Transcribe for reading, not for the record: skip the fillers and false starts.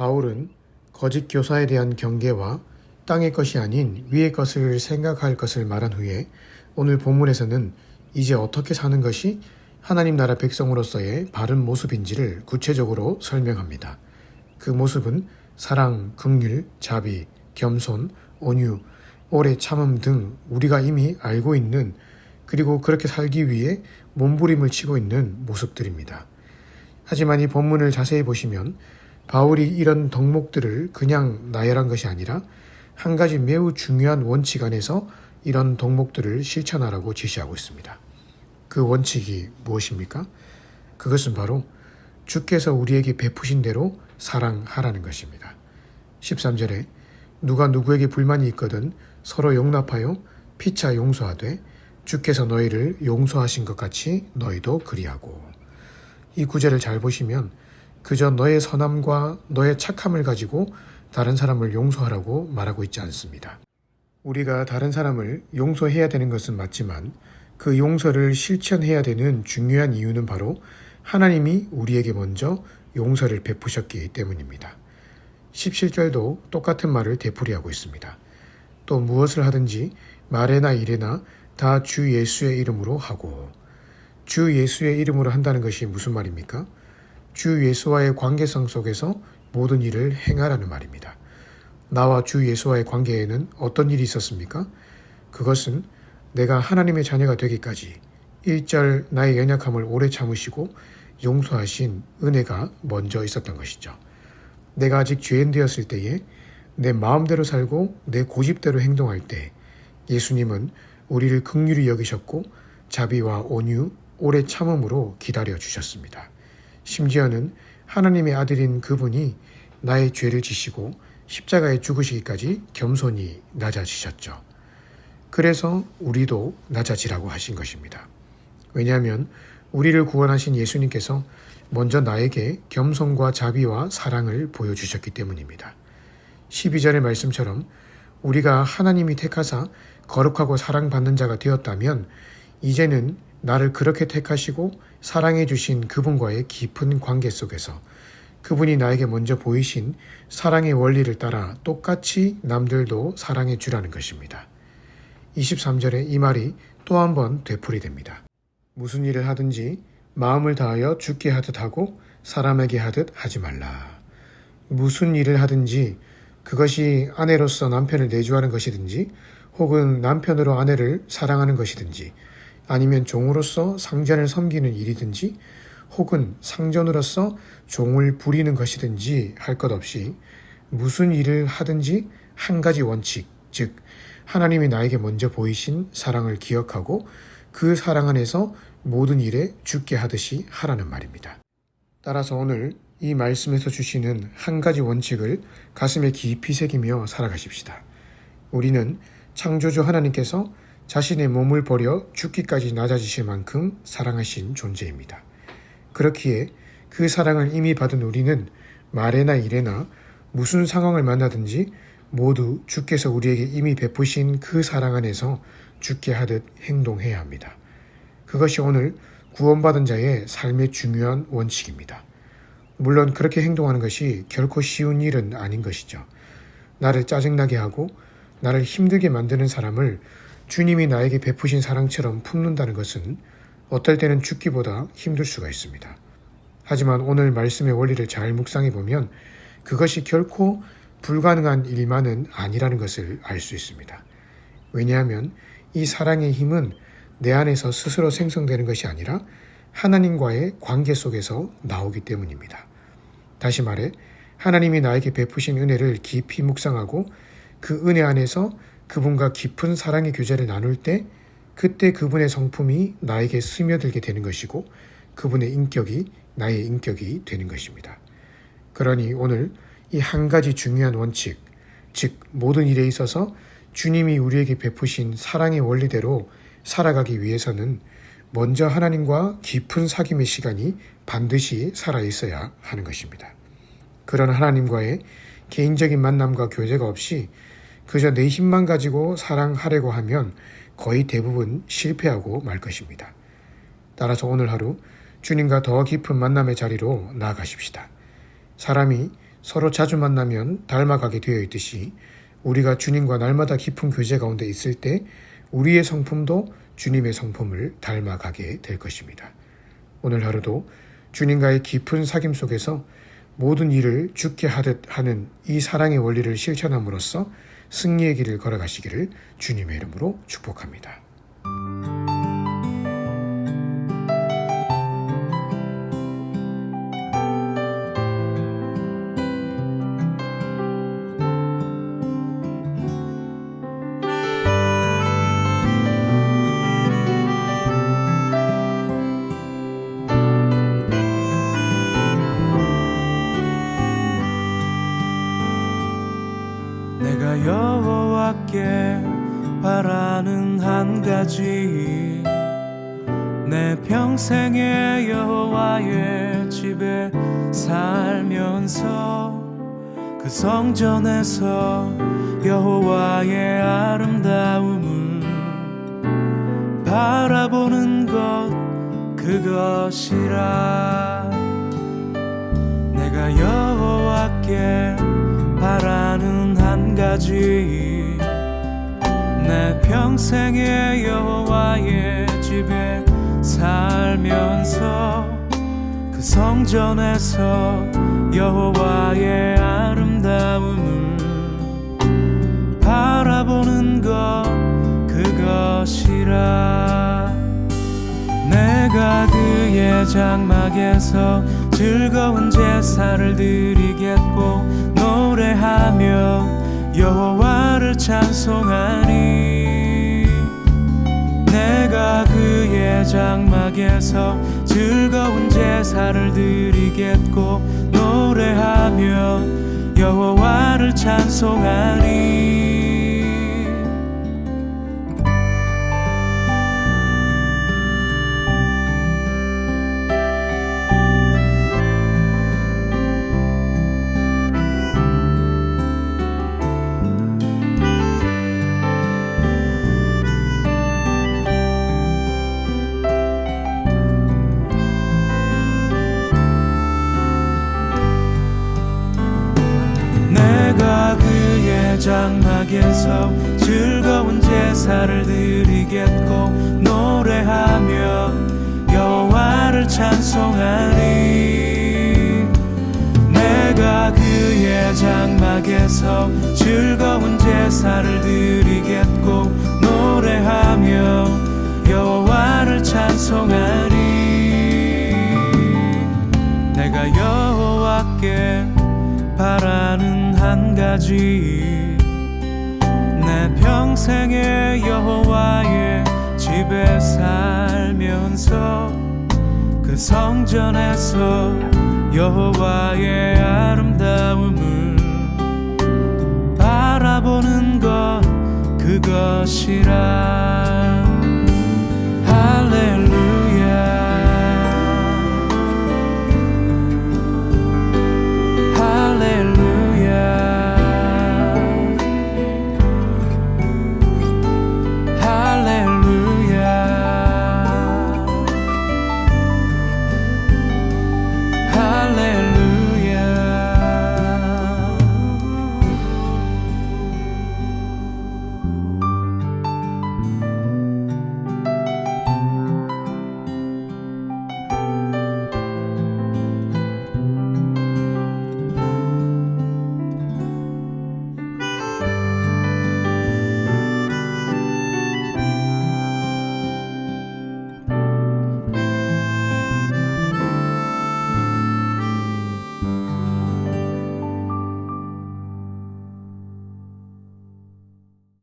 바울은 거짓 교사에 대한 경계와 땅의 것이 아닌 위의 것을 생각할 것을 말한 후에 오늘 본문에서는 이제 어떻게 사는 것이 하나님 나라 백성으로서의 바른 모습인지를 구체적으로 설명합니다. 그 모습은 사랑, 긍휼, 자비, 겸손, 온유, 오래 참음 등 우리가 이미 알고 있는 그리고 그렇게 살기 위해 몸부림을 치고 있는 모습들입니다. 하지만 이 본문을 자세히 보시면 바울이 이런 덕목들을 그냥 나열한 것이 아니라 한 가지 매우 중요한 원칙 안에서 이런 덕목들을 실천하라고 지시하고 있습니다. 그 원칙이 무엇입니까? 그것은 바로 주께서 우리에게 베푸신 대로 사랑하라는 것입니다. 13절에 누가 누구에게 불만이 있거든 서로 용납하여 피차 용서하되 주께서 너희를 용서하신 것 같이 너희도 그리하고. 이 구절을 잘 보시면 그저 너의 선함과 너의 착함을 가지고 다른 사람을 용서하라고 말하고 있지 않습니다. 우리가 다른 사람을 용서해야 되는 것은 맞지만 그 용서를 실천해야 되는 중요한 이유는 바로 하나님이 우리에게 먼저 용서를 베푸셨기 때문입니다. 17절도 똑같은 말을 되풀이하고 있습니다. 또 무엇을 하든지 말에나 일에나 다 주 예수의 이름으로 하고. 주 예수의 이름으로 한다는 것이 무슨 말입니까? 주 예수와의 관계성 속에서 모든 일을 행하라는 말입니다. 나와 주 예수와의 관계에는 어떤 일이 있었습니까? 그것은 내가 하나님의 자녀가 되기까지 1절 나의 연약함을 오래 참으시고 용서하신 은혜가 먼저 있었던 것이죠. 내가 아직 죄인 되었을 때에 내 마음대로 살고 내 고집대로 행동할 때 예수님은 우리를 긍휼히 여기셨고 자비와 온유, 오래 참음으로 기다려 주셨습니다. 심지어는 하나님의 아들인 그분이 나의 죄를 지시고 십자가에 죽으시기까지 겸손히 낮아지셨죠. 그래서 우리도 낮아지라고 하신 것입니다. 왜냐하면 우리를 구원하신 예수님께서 먼저 나에게 겸손과 자비와 사랑을 보여주셨기 때문입니다. 12절의 말씀처럼 우리가 하나님이 택하사 거룩하고 사랑받는 자가 되었다면 이제는 나를 그렇게 택하시고 사랑해 주신 그분과의 깊은 관계 속에서 그분이 나에게 먼저 보이신 사랑의 원리를 따라 똑같이 남들도 사랑해 주라는 것입니다. 23절에 이 말이 또 한 번 되풀이됩니다. 무슨 일을 하든지 마음을 다하여 주께 하듯 하고 사람에게 하듯 하지 말라. 무슨 일을 하든지 그것이 아내로서 남편을 내조하는 것이든지 혹은 남편으로 아내를 사랑하는 것이든지 아니면 종으로서 상전을 섬기는 일이든지 혹은 상전으로서 종을 부리는 것이든지 할 것 없이 무슨 일을 하든지 한 가지 원칙, 즉 하나님이 나에게 먼저 보이신 사랑을 기억하고 그 사랑 안에서 모든 일에 주께 하듯이 하라는 말입니다. 따라서 오늘 이 말씀에서 주시는 한 가지 원칙을 가슴에 깊이 새기며 살아가십시다. 우리는 창조주 하나님께서 자신의 몸을 버려 죽기까지 낮아지실 만큼 사랑하신 존재입니다. 그렇기에 그 사랑을 이미 받은 우리는 말에나 일에나 무슨 상황을 만나든지 모두 주께서 우리에게 이미 베푸신 그 사랑 안에서 주께 하듯 행동해야 합니다. 그것이 오늘 구원받은 자의 삶의 중요한 원칙입니다. 물론 그렇게 행동하는 것이 결코 쉬운 일은 아닌 것이죠. 나를 짜증나게 하고 나를 힘들게 만드는 사람을 주님이 나에게 베푸신 사랑처럼 품는다는 것은 어떨 때는 죽기보다 힘들 수가 있습니다. 하지만 오늘 말씀의 원리를 잘 묵상해 보면 그것이 결코 불가능한 일만은 아니라는 것을 알 수 있습니다. 왜냐하면 이 사랑의 힘은 내 안에서 스스로 생성되는 것이 아니라 하나님과의 관계 속에서 나오기 때문입니다. 다시 말해 하나님이 나에게 베푸신 은혜를 깊이 묵상하고 그 은혜 안에서 그분과 깊은 사랑의 교제를 나눌 때 그때 그분의 성품이 나에게 스며들게 되는 것이고 그분의 인격이 나의 인격이 되는 것입니다. 그러니 오늘 이 한 가지 중요한 원칙, 즉 모든 일에 있어서 주님이 우리에게 베푸신 사랑의 원리대로 살아가기 위해서는 먼저 하나님과 깊은 사귐의 시간이 반드시 살아있어야 하는 것입니다. 그런 하나님과의 개인적인 만남과 교제가 없이 그저 내 힘만 가지고 사랑하려고 하면 거의 대부분 실패하고 말 것입니다. 따라서 오늘 하루 주님과 더 깊은 만남의 자리로 나아가십시다. 사람이 서로 자주 만나면 닮아가게 되어 있듯이 우리가 주님과 날마다 깊은 교제 가운데 있을 때 우리의 성품도 주님의 성품을 닮아가게 될 것입니다. 오늘 하루도 주님과의 깊은 사귐 속에서 모든 일을 주께 하듯 하는 이 사랑의 원리를 실천함으로써 승리의 길을 걸어가시기를 주님의 이름으로 축복합니다. 내가 여호와께 바라는 한 가지, 내 평생에 여호와의 집에 살면서 그 성전에서 여호와의 아름다움을 바라보는 것, 그것이라. 내가 여호와께 바라는 한 가지, 내 평생에 여호와의 집에 살면서 그 성전에서 여호와의 아름다움을 바라보는 것, 그것이라. 내가 그의 장막에서 즐거운 제사를 드리겠고 노래하며 여호와를 찬송하리. 내가 그의 장막에서 즐거운 제사를 드리겠고 노래하며 여호와를 찬송하리. 내가 그의 장막에서 즐거운 제사를 드리겠고 노래하며 여호와를 찬송하리. 내가 그의 장막에서 즐거운 제사를 드리겠고 노래하며 여호와를 찬송하리. 내가 여호와께 바라는 한 가지, 내 평생에 여호와의 집에 살면서 그 성전에서 여호와의 아름다움을 바라보는 것, 그것이라.